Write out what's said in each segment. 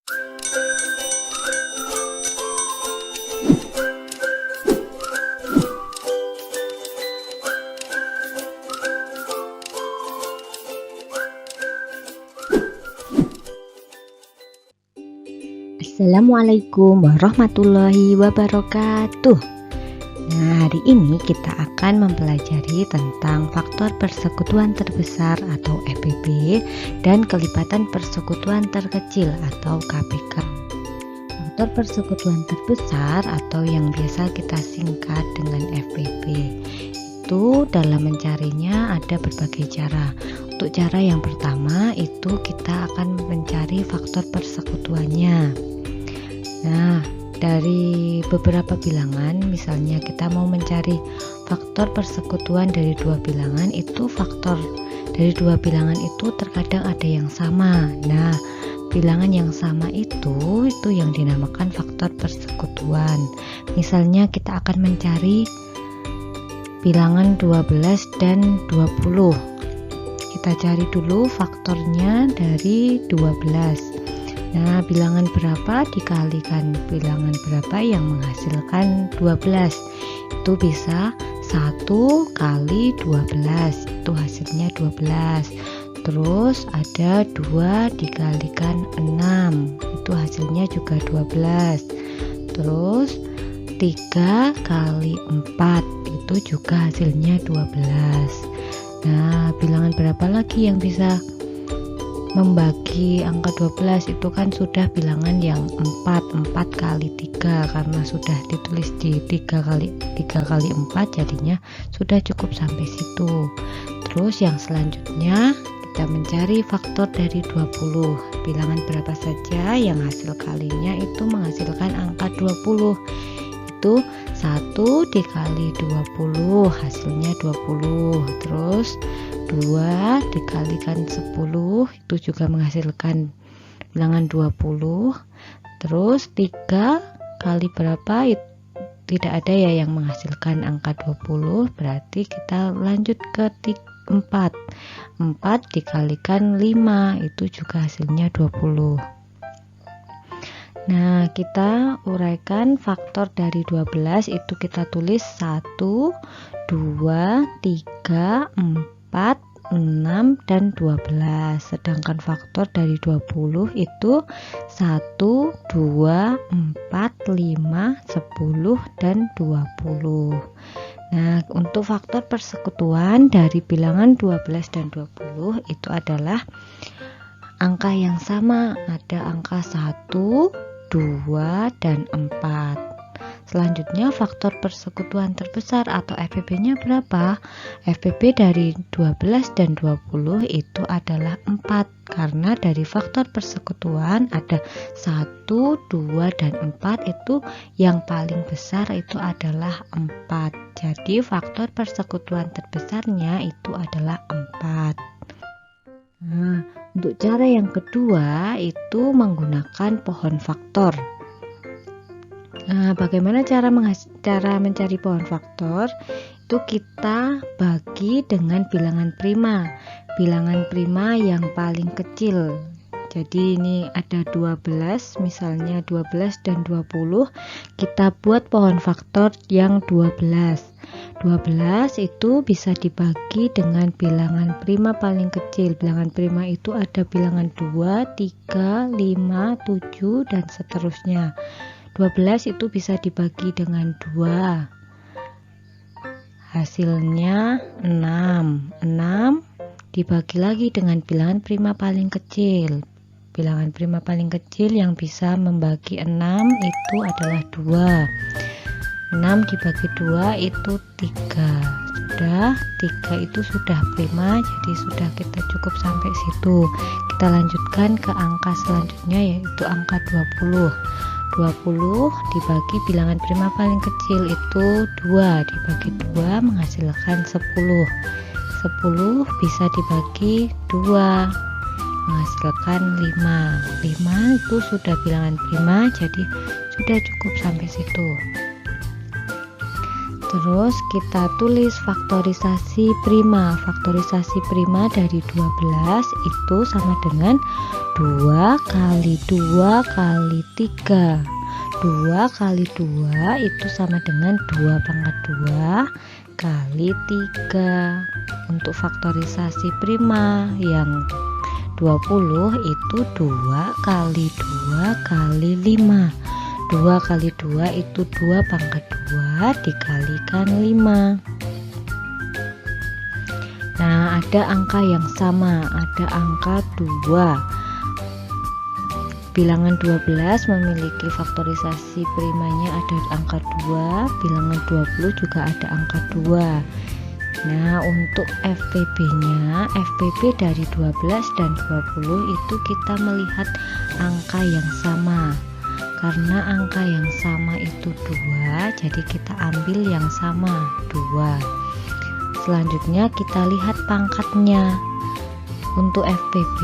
Assalamualaikum warahmatullahi wabarakatuh. Nah, hari ini kita akan mempelajari tentang faktor persekutuan terbesar atau FPB dan kelipatan persekutuan terkecil atau KPK. Faktor persekutuan terbesar atau yang biasa kita singkat dengan FPB itu dalam mencarinya ada berbagai cara. Untuk cara yang pertama itu kita akan mencari faktor persekutuannya. Nah, dari beberapa bilangan, misalnya kita mau mencari faktor persekutuan dari dua bilangan, itu faktor dari dua bilangan itu terkadang ada yang sama. Nah, bilangan yang sama itu yang dinamakan faktor persekutuan. Misalnya kita akan mencari bilangan 12 dan 20. Kita cari dulu faktornya dari 12. Nah, bilangan berapa dikalikan bilangan berapa yang menghasilkan 12? Itu bisa 1 kali 12, itu hasilnya 12. Terus ada 2 dikalikan 6, itu hasilnya juga 12. Terus 3 kali 4, itu juga hasilnya 12. Nah, bilangan berapa lagi yang bisa membagi angka 12? Itu kan sudah bilangan yang 4 kali 3, karena sudah ditulis di 3 kali 4 jadinya sudah cukup sampai situ. Terus yang selanjutnya kita mencari faktor dari 20. Bilangan berapa saja yang hasil kalinya itu menghasilkan angka 20. Itu 1 dikali 20 hasilnya 20. Terus 2 dikalikan 10 itu juga menghasilkan bilangan 20. Terus 3 kali berapa tidak ada ya yang menghasilkan angka 20, berarti kita lanjut ke 4 dikalikan 5 itu juga hasilnya 20. Nah, kita uraikan faktor dari 12 itu kita tulis 1, 2, 3, 4, 6, dan 12. Sedangkan faktor dari 20 itu 1, 2, 4, 5, 10, dan 20. Nah, untuk faktor persekutuan dari bilangan 12 dan 20 itu adalah angka yang sama, ada angka 1, 2, dan 4. Selanjutnya faktor persekutuan terbesar atau FPB-nya berapa? FPB dari 12 dan 20 itu adalah 4, karena dari faktor persekutuan ada 1, 2, dan 4, itu yang paling besar itu adalah 4. Jadi faktor persekutuan terbesarnya itu adalah 4. Nah, untuk cara yang kedua itu menggunakan pohon faktor. Nah, bagaimana cara mencari pohon faktor? Itu kita bagi dengan bilangan prima. Bilangan prima yang paling kecil. Jadi ini ada 12, misalnya 12 dan 20. Kita buat pohon faktor yang 12. 12 itu bisa dibagi dengan bilangan prima paling kecil. Bilangan prima itu ada bilangan 2, 3, 5, 7, dan seterusnya. 12 itu bisa dibagi dengan 2. Hasilnya 6. 6 dibagi lagi dengan bilangan prima paling kecil. Bilangan prima paling kecil yang bisa membagi 6 itu adalah 2. 6 dibagi 2 itu 3. Sudah, 3 itu sudah prima, jadi sudah kita cukup sampai situ. Kita lanjutkan ke angka selanjutnya, yaitu angka 20. 20 dibagi bilangan prima paling kecil itu 2, dibagi 2 menghasilkan 10. 10 bisa dibagi 2 menghasilkan 5. 5 itu sudah bilangan prima, jadi sudah cukup sampai situ. Terus kita tulis faktorisasi prima. Faktorisasi prima dari 12 itu sama dengan 2 kali 2 kali 3. 2 kali 2 itu sama dengan 2 pangkat 2 kali 3. Untuk faktorisasi prima yang 20 itu 2 kali 2 kali 5. 2 kali 2 itu 2 pangkat 2 dikalikan 5. Nah, ada angka yang sama, ada angka 2. Bilangan 12 memiliki faktorisasi primanya ada angka 2, bilangan 20 juga ada angka 2. Nah, untuk FPB-nya, FPB dari 12 dan 20 itu kita melihat angka yang sama. Karena angka yang sama itu 2, jadi kita ambil yang sama, 2. Selanjutnya kita lihat pangkatnya. Untuk FPB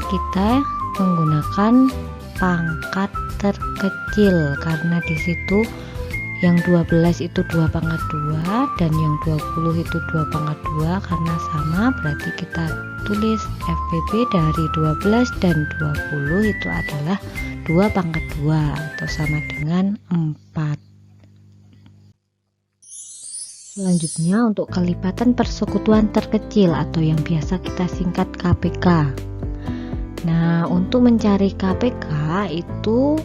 kita menggunakan pangkat terkecil karena di situ yang 12 itu 2 pangkat 2 dan yang 20 itu 2 pangkat 2 karena sama, berarti kita tulis FPB dari 12 dan 20 itu adalah 2 pangkat 2 atau sama dengan 4. Selanjutnya untuk kelipatan persekutuan terkecil atau yang biasa kita singkat KPK. Nah, untuk mencari KPK itu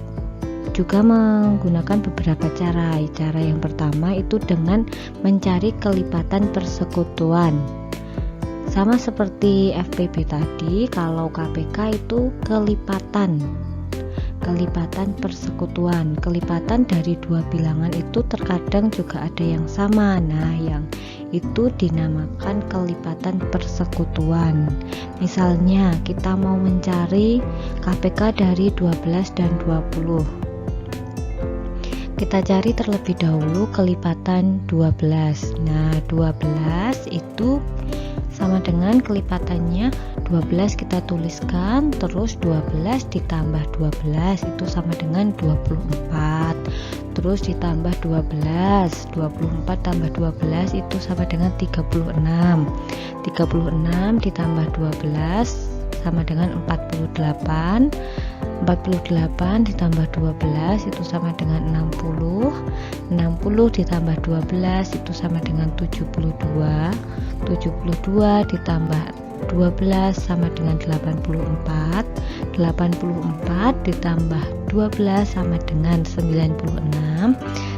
juga menggunakan beberapa cara. Cara yang pertama itu dengan mencari kelipatan persekutuan. Sama seperti FPB tadi, kalau KPK itu kelipatan persekutuan. Kelipatan dari dua bilangan itu terkadang juga ada yang sama. Nah, yang itu dinamakan kelipatan persekutuan. Misalnya kita mau mencari KPK dari 12 dan 20. Kita cari terlebih dahulu kelipatan 12. Nah, 12 itu sama dengan kelipatannya 12 kita tuliskan, terus 12 ditambah 12 itu sama dengan 24, terus ditambah 12, 24 tambah 12 itu sama dengan 36, 36 ditambah 12 sama dengan 48, 48 ditambah 12 itu sama dengan 60, 60 ditambah 12 itu sama dengan 72, 72 ditambah 12 sama dengan 84, 84 ditambah 12 sama dengan 96,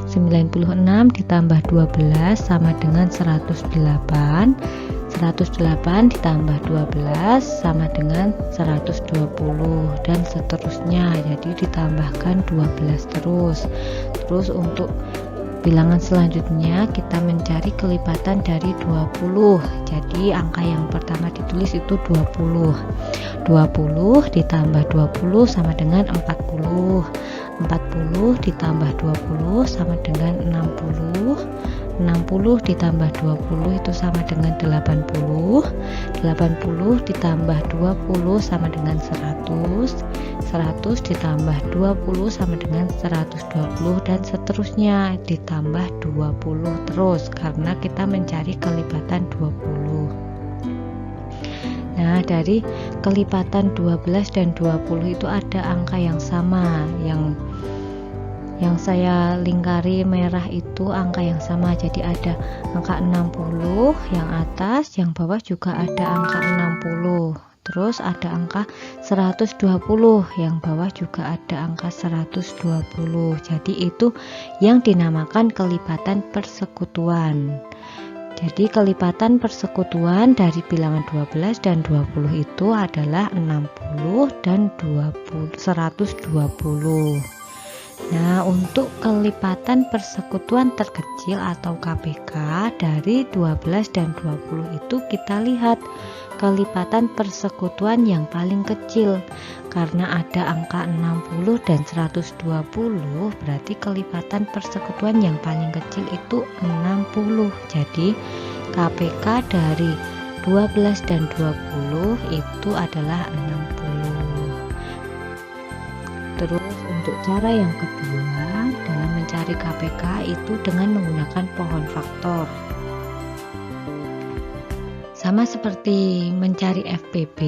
96 ditambah 12 sama dengan 108, 108 ditambah 12 sama dengan 120 dan seterusnya. Jadi ditambahkan 12 terus untuk bilangan selanjutnya kita mencari kelipatan dari 20. Jadi angka yang pertama ditulis itu 20. 20 ditambah 20 sama dengan 40. 40 ditambah 20 sama dengan 60. 60 ditambah 20 itu sama dengan 80. 80 ditambah 20 sama dengan 100. 100 ditambah 20 sama dengan 120 dan seterusnya ditambah 20 terus karena kita mencari kelipatan 20. Nah, dari kelipatan 12 dan 20 itu ada angka yang sama, yang saya lingkari merah itu angka yang sama. Jadi ada angka 60 yang atas, yang bawah juga ada angka 60. Terus ada angka 120, yang bawah juga ada angka 120. Jadi itu yang dinamakan kelipatan persekutuan. Jadi kelipatan persekutuan dari bilangan 12 dan 20 itu adalah 60 dan 120. Nah, untuk kelipatan persekutuan terkecil atau KPK dari 12 dan 20 itu kita lihat kelipatan persekutuan yang paling kecil. Karena ada angka 60 dan 120, berarti kelipatan persekutuan yang paling kecil itu 60. Jadi KPK dari 12 dan 20 itu adalah 60. Terus untuk cara yang kedua dalam mencari KPK itu dengan menggunakan pohon faktor. Sama seperti mencari FPP,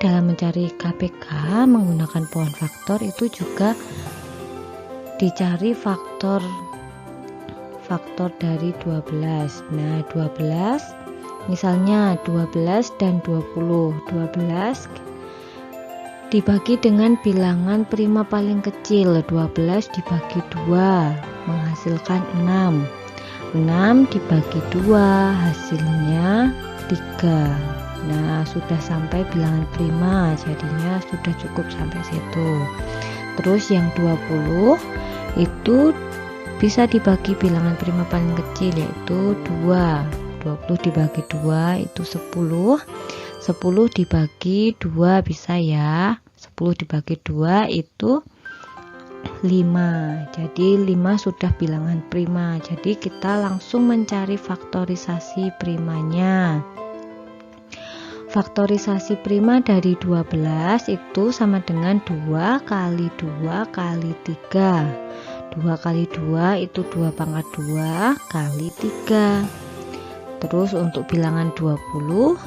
dalam mencari KPK menggunakan pohon faktor itu juga dicari faktor dari 12. Nah, 12 misalnya 12 dan 20. 12 dibagi dengan bilangan prima paling kecil, 12 dibagi 2 menghasilkan 6. 6 dibagi 2 hasilnya 3. Nah, sudah sampai bilangan prima, jadinya sudah cukup sampai situ. Terus yang 20 itu bisa dibagi bilangan prima paling kecil, yaitu 2. 20 dibagi 2 itu 10. 10 dibagi 2 bisa ya. 10 dibagi 2 itu 5. Jadi 5 sudah bilangan prima. Jadi kita langsung mencari faktorisasi primanya. Faktorisasi prima dari 12 itu sama dengan 2 kali 2 kali 3. 2 kali 2 itu 2 pangkat 2 kali 3. Terus untuk bilangan 20,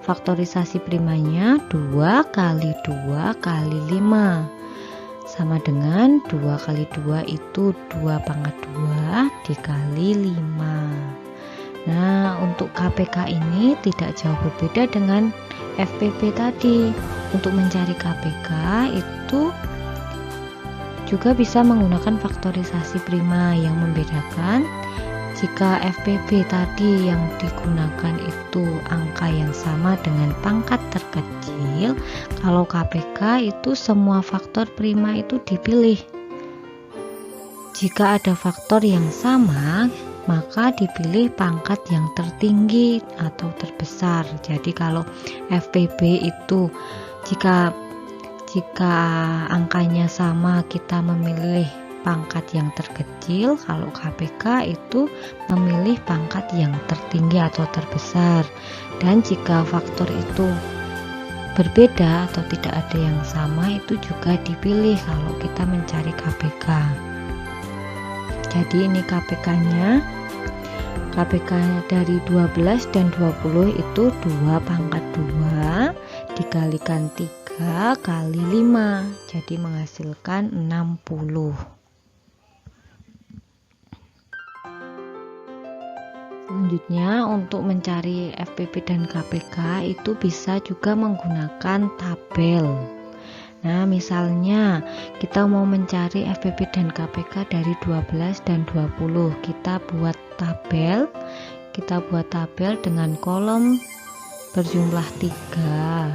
faktorisasi primanya 2 kali 2 kali 5. Sama dengan 2 kali 2 itu 2 pangkat 2 dikali 5. Nah, untuk KPK ini tidak jauh berbeda dengan FPP tadi. Untuk mencari KPK itu juga bisa menggunakan faktorisasi prima. Yang membedakan, jika FPP tadi yang digunakan itu angka yang sama dengan pangkat terkecil, kalau KPK itu semua faktor prima itu dipilih. Jika ada faktor yang sama, maka dipilih pangkat yang tertinggi atau terbesar. Jadi kalau FPP itu jika angkanya sama kita memilih pangkat yang terkecil, kalau KPK itu memilih pangkat yang tertinggi atau terbesar. Dan jika faktor itu berbeda atau tidak ada yang sama, itu juga dipilih kalau kita mencari KPK. Jadi ini KPK-nya. KPK dari 12 dan 20 itu 2 pangkat 2 dikalikan 3 kali 5, jadi menghasilkan 60. Selanjutnya, untuk mencari FPP dan KPK itu bisa juga menggunakan tabel. Nah, misalnya kita mau mencari FPP dan KPK dari 12 dan 20, kita buat tabel dengan kolom berjumlah 3,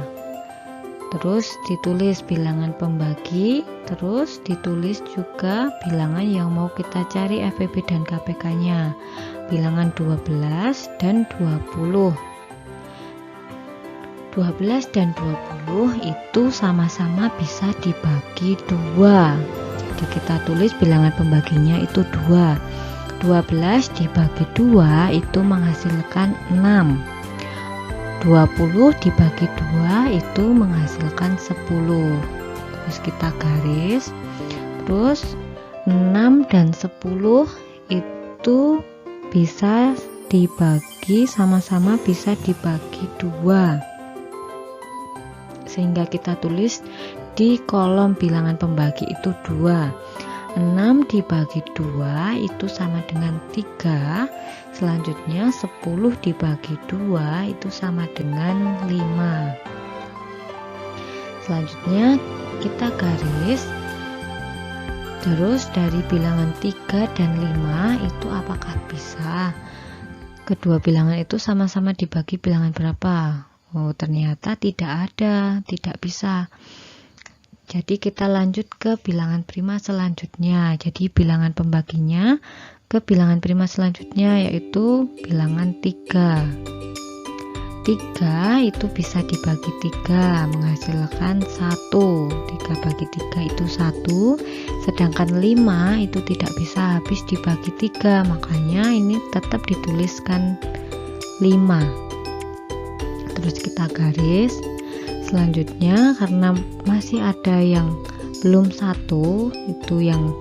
terus ditulis bilangan pembagi, terus ditulis juga bilangan yang mau kita cari FPP dan KPK nya, bilangan 12 dan 20. 12 dan 20 itu sama-sama bisa dibagi 2. Jadi kita tulis bilangan pembaginya itu 2. 12 dibagi 2 itu menghasilkan 6. 20 dibagi 2 itu menghasilkan 10. Terus kita garis. Terus 6 dan 10 itu bisa dibagi, sama-sama bisa dibagi 2. Sehingga kita tulis di kolom bilangan pembagi itu 2. 6 dibagi 2 itu sama dengan 3. Selanjutnya 10 dibagi 2 itu sama dengan 5. Selanjutnya kita garis. Terus dari bilangan 3 dan 5 itu apakah bisa kedua bilangan itu sama-sama dibagi bilangan berapa? Oh, ternyata tidak ada, tidak bisa. Jadi kita lanjut ke bilangan prima selanjutnya. Jadi bilangan pembaginya ke bilangan prima selanjutnya, yaitu bilangan 3. 3 itu bisa dibagi 3 menghasilkan 1. 3 bagi 3 itu 1. Sedangkan 5 itu tidak bisa habis dibagi 3, makanya ini tetap dituliskan 5. Terus kita garis. Selanjutnya karena masih ada yang belum 1, itu yang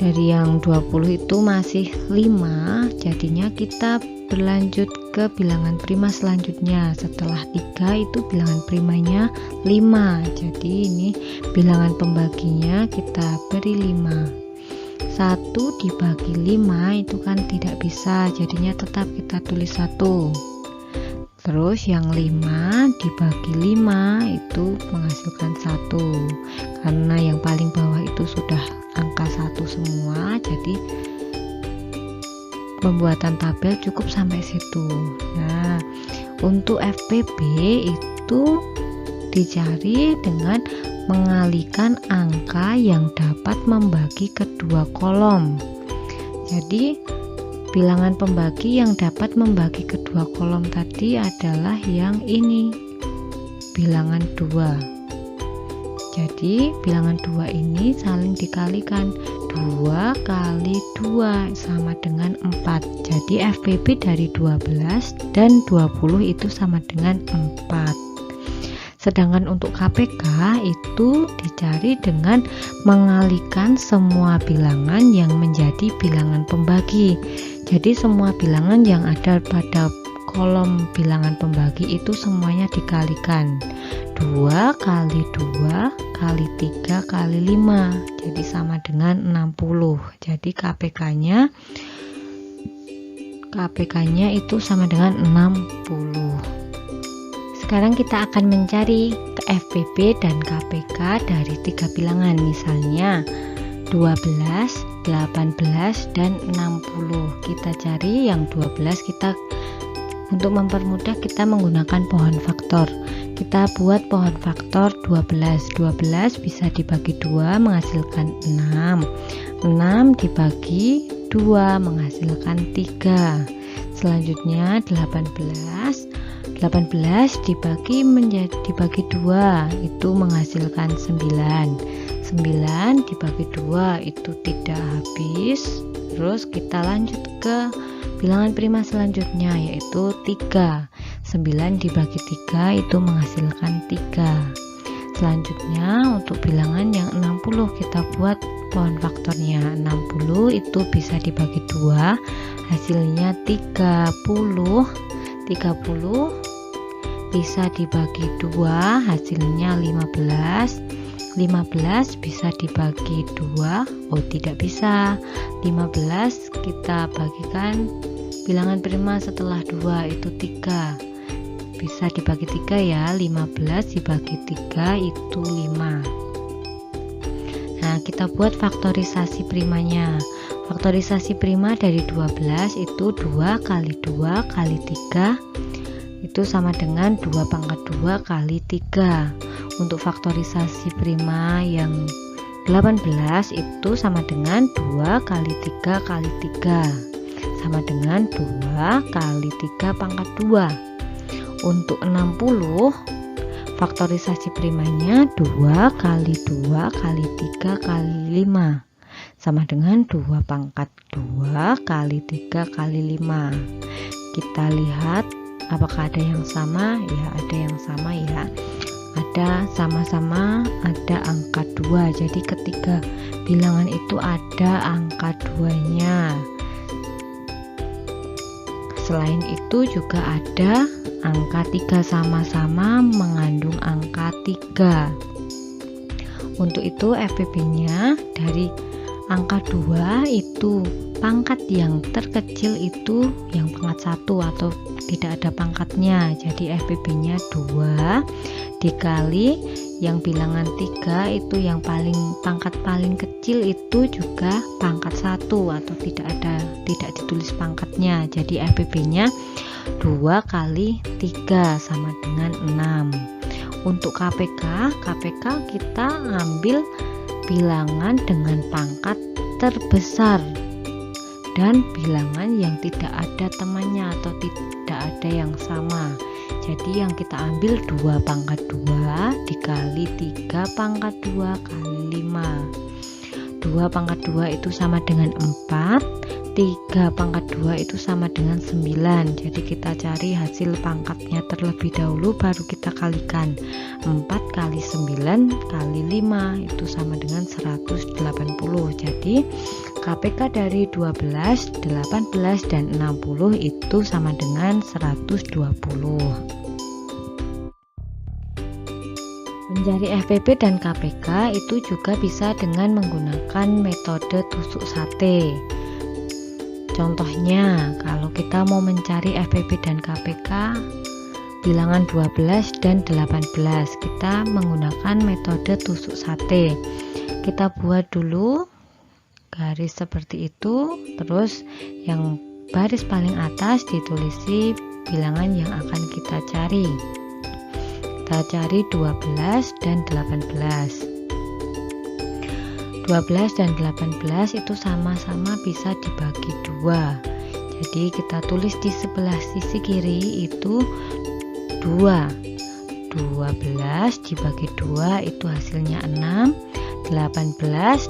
dari yang 20 itu masih 5, jadinya kita berlanjut ke bilangan prima selanjutnya. Setelah 3 itu bilangan primanya 5. Jadi ini bilangan pembaginya kita beri 5. 1 dibagi 5 itu kan tidak bisa, jadinya tetap kita tulis 1. Terus yang 5 dibagi 5 itu menghasilkan 1. Karena yang paling bawah itu sudah angka 1 semua, jadi pembuatan tabel cukup sampai situ. Nah, untuk FPB itu dicari dengan mengalihkan angka yang dapat membagi kedua kolom. Jadi bilangan pembagi yang dapat membagi kedua kolom tadi adalah yang ini, bilangan 2. Jadi bilangan 2 ini saling dikalikan, 2 kali 2 sama dengan 4. Jadi FPB dari 12 dan 20 itu sama dengan 4. Sedangkan untuk KPK itu dicari dengan mengalihkan semua bilangan yang menjadi bilangan pembagi. Jadi semua bilangan yang ada pada kolom bilangan pembagi itu semuanya dikalikan. 2 kali 2 kali 3 kali 5. Jadi sama dengan 60. Jadi KPK-nya itu sama dengan 60. Sekarang kita akan mencari FPB dan KPK dari 3 bilangan, misalnya 12, 18, dan 60. Kita cari yang 12, untuk mempermudah kita menggunakan pohon faktor. Kita buat pohon faktor 12. 12 bisa dibagi 2 menghasilkan 6. 6 dibagi 2 menghasilkan 3. Selanjutnya 18 dibagi 2 itu menghasilkan 9. 9 dibagi 2 itu tidak habis. Terus kita lanjut ke bilangan prima selanjutnya, yaitu 3. 9 dibagi 3 itu menghasilkan 3. Selanjutnya untuk bilangan yang 60 kita buat pohon faktornya. 60 itu bisa dibagi 2, hasilnya 30. 30 bisa dibagi 2, hasilnya 15. 15 bisa dibagi 2, tidak bisa. 15 kita bagikan bilangan prima setelah 2 itu 3. Bisa dibagi 3 ya. 15 dibagi 3 itu 5. Nah, kita buat faktorisasi primanya. Faktorisasi prima dari 12 itu 2 kali 2 kali 3 itu sama dengan 2 pangkat 2 kali 3. Untuk faktorisasi prima yang 18 itu sama dengan 2 kali 3 kali 3 sama dengan 2 kali 3 pangkat 2. Untuk 60 faktorisasi primanya 2 kali 2 kali 3 kali 5 sama dengan 2 pangkat 2 kali 3 kali 5. Kita lihat apakah ada yang sama? Ya, ada yang sama ya. Ada sama-sama ada angka 2. Jadi ketiga bilangan itu ada angka 2-nya. Selain itu juga ada angka 3, sama-sama mengandung angka 3. Untuk itu FPB-nya dari angka 2 itu pangkat yang terkecil itu yang pangkat 1 atau tidak ada pangkatnya. Jadi FPB-nya 2 dikali yang bilangan 3 itu yang pangkat paling kecil itu juga pangkat 1 atau tidak ditulis pangkatnya. Jadi FPB-nya 2 kali 3 sama dengan 6. Untuk KPK kita ambil bilangan dengan pangkat terbesar dan bilangan yang tidak ada temannya atau tidak ada yang sama. Jadi yang kita ambil 2 pangkat 2 dikali 3 pangkat 2 kali 5. 2 pangkat 2 itu sama dengan 4, 3 pangkat 2 itu sama dengan 9. Jadi kita cari hasil pangkatnya terlebih dahulu, baru kita kalikan. 4 kali 9 kali 5 itu sama dengan 180. Jadi KPK dari 12, 18, dan 60 itu sama dengan 120. Mencari FPP dan KPK itu juga bisa dengan menggunakan metode tusuk sate. Contohnya, kalau kita mau mencari FPP dan KPK bilangan 12 dan 18, kita menggunakan metode tusuk sate. Kita buat dulu garis seperti itu, terus yang baris paling atas ditulisi bilangan yang akan kita cari. Kita cari 12 dan 18. 12 dan 18 itu sama-sama bisa dibagi 2. Jadi kita tulis di sebelah sisi kiri itu 2. 12 dibagi 2 itu hasilnya 6. 18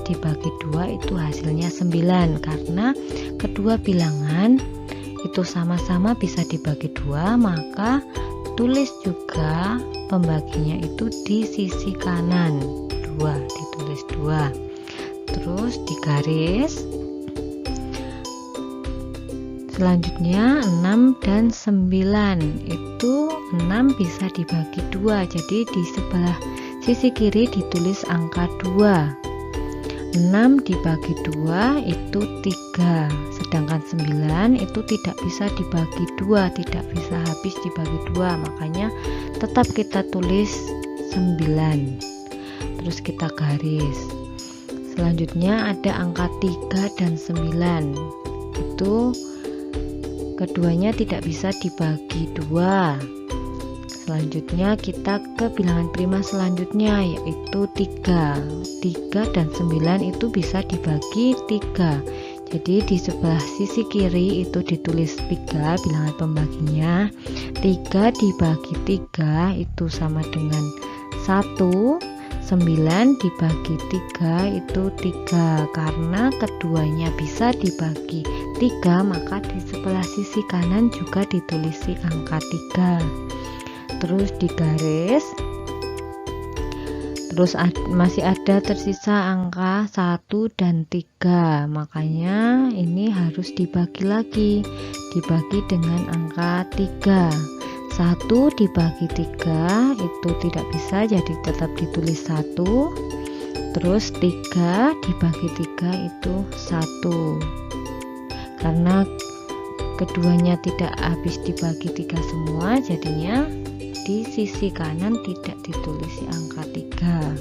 dibagi 2 itu hasilnya 9, karena kedua bilangan itu sama-sama bisa dibagi 2, maka tulis juga pembaginya itu di sisi kanan 2, ditulis 2, terus digaris. Selanjutnya 6 dan 9 itu 6 bisa dibagi 2, jadi di sebelah sisi kiri ditulis angka 2. 6 dibagi 2 itu 3, sedangkan 9 itu tidak bisa dibagi 2, tidak bisa habis dibagi 2, makanya tetap kita tulis 9, terus kita garis. Selanjutnya ada angka 3 dan 9, itu keduanya tidak bisa dibagi 2. Selanjutnya kita ke bilangan prima selanjutnya, yaitu 3. 3 dan 9 itu bisa dibagi 3. Jadi di sebelah sisi kiri itu ditulis 3 bilangan pembaginya. 3 dibagi 3 itu sama dengan 1. 9 dibagi 3 itu 3. Karena keduanya bisa dibagi 3, maka di sebelah sisi kanan juga ditulisi angka 3. Terus digaris, terus masih ada tersisa angka 1 dan 3, makanya ini harus dibagi lagi, dibagi dengan angka 3. 1 dibagi 3 itu tidak bisa, jadi tetap ditulis 1. Terus 3 dibagi 3 itu 1, karena keduanya tidak habis dibagi 3 semua, jadinya di sisi kanan tidak ditulisi angka 3.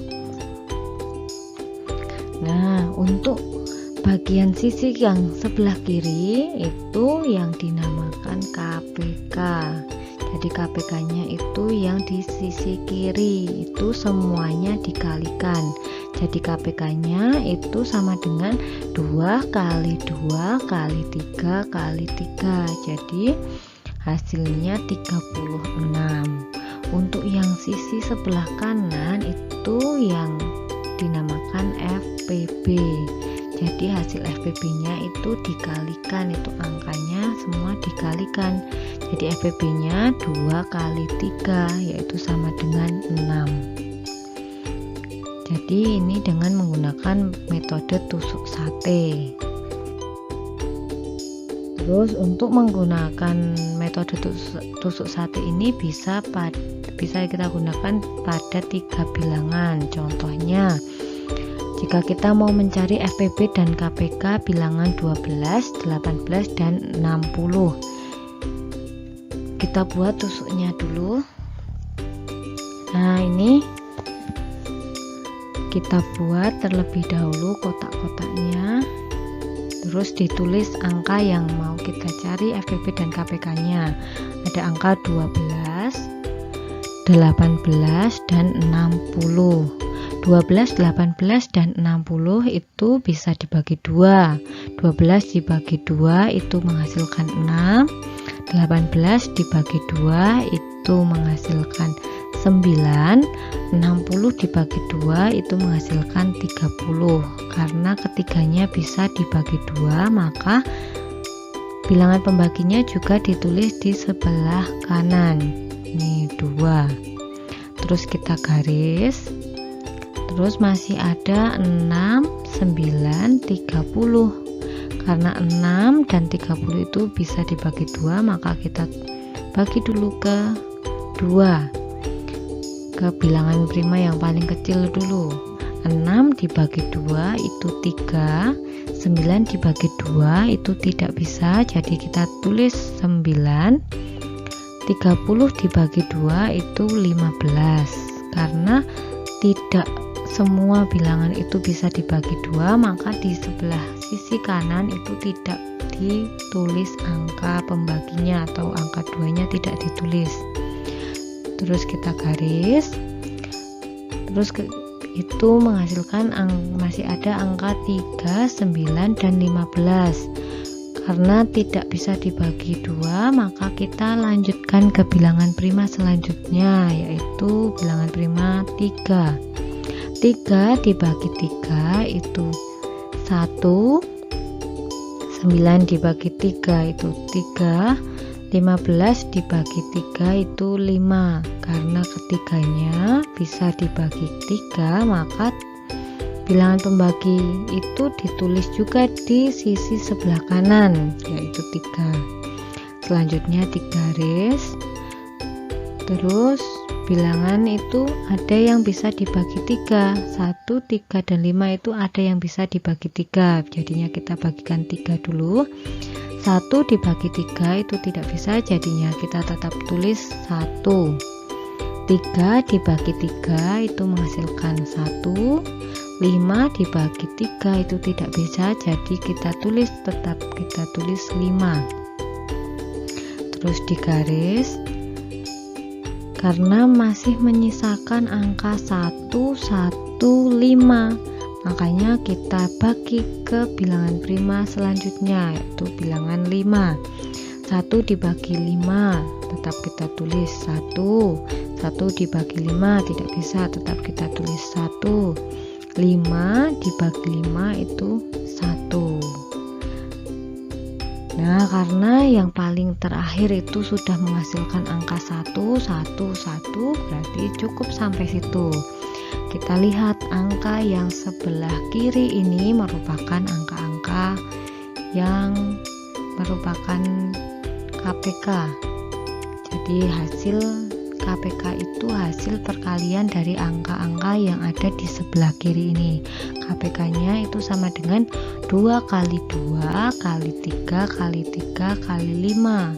Nah, untuk bagian sisi yang sebelah kiri itu yang dinamakan KPK. Jadi KPK-nya itu yang di sisi kiri itu semuanya dikalikan. Jadi KPK-nya itu sama dengan 2 kali 2 kali 3 kali 3. Jadi hasilnya 36. Untuk yang sisi sebelah kanan itu yang dinamakan FPB. Jadi hasil FPB-nya itu dikalikan, itu angkanya semua dikalikan. Jadi FPB-nya 2 kali 3 yaitu sama dengan 6. Jadi ini dengan menggunakan metode tusuk sate. Terus untuk menggunakan metode tusuk sate ini bisa kita gunakan pada 3 bilangan. Contohnya, jika kita mau mencari FPB dan KPK bilangan 12, 18, dan 60, kita buat tusuknya dulu. Nah, ini kita buat terlebih dahulu kotak-kotaknya, terus ditulis angka yang mau kita cari FPB dan KPK-nya. Ada angka 12, 18, dan 60. 12, 18, dan 60 itu bisa dibagi 2. 12 dibagi 2 itu menghasilkan 6. 18 dibagi 2 itu menghasilkan 9. 60 dibagi 2 itu menghasilkan 30. Karena ketiganya bisa dibagi 2, maka bilangan pembaginya juga ditulis di sebelah kanan. Ini 2. Terus kita garis. Terus masih ada 6, 9, 30. Karena 6 dan 30 itu bisa dibagi 2, maka kita bagi dulu ke 2, ke bilangan prima yang paling kecil dulu. 6 dibagi 2 itu 3, 9 dibagi 2 itu tidak bisa, jadi kita tulis 9. 30 dibagi 2 itu 15. Karena tidak semua bilangan itu bisa dibagi 2, maka di sebelah sisi kanan itu tidak ditulis angka pembaginya atau angka 2-nya tidak ditulis. Terus kita garis, terus itu menghasilkan masih ada angka 3, 9, dan 15. Karena tidak bisa dibagi 2, maka kita lanjutkan ke bilangan prima selanjutnya, yaitu bilangan prima 3. 3 dibagi 3 itu 1, 9 dibagi 3 itu 3, 15 dibagi 3 itu 5. Karena ketiganya bisa dibagi 3, maka bilangan pembagi itu ditulis juga di sisi sebelah kanan, yaitu 3. Selanjutnya digaris, terus bilangan itu ada yang bisa dibagi 3, 1, 3, dan 5 itu ada yang bisa dibagi 3, jadinya kita bagikan 3 dulu. 1 dibagi 3 itu tidak bisa, jadinya kita tetap tulis 1. 3 dibagi 3 itu menghasilkan 1. 5 dibagi 3 itu tidak bisa, jadi kita tetap tulis 5. Terus digaris, karena masih menyisakan angka 1, 1, 5, makanya kita bagi ke bilangan prima selanjutnya, yaitu bilangan 5. 1 dibagi 5 tetap kita tulis 1. 1 dibagi 5 tidak bisa, tetap kita tulis 1. 5 dibagi 5 itu 1. Nah, karena yang paling terakhir itu sudah menghasilkan angka 1, 1, 1, berarti cukup sampai situ. Kita lihat angka yang sebelah kiri ini merupakan angka-angka yang merupakan KPK. Jadi hasil KPK itu hasil perkalian dari angka-angka yang ada di sebelah kiri ini. KPK-nya itu sama dengan 2 kali 2 kali 3 kali 3 kali 5.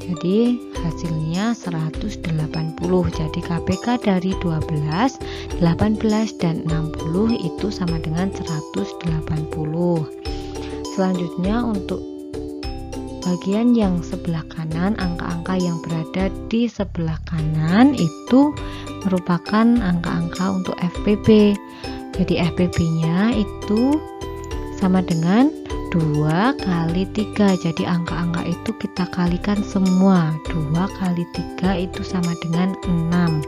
Jadi hasilnya 180. Jadi KPK dari 12, 18, dan 60 itu sama dengan 180. Selanjutnya untuk bagian yang sebelah kanan, angka-angka yang berada di sebelah kanan itu merupakan angka-angka untuk FPB. Jadi FPB-nya itu sama dengan 2 kali 3. Jadi angka-angka itu kita kalikan semua. 2 kali 3 itu sama dengan 6.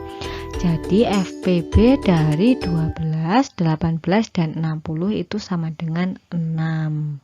Jadi FPB dari 12, 18, dan 60 itu sama dengan 6.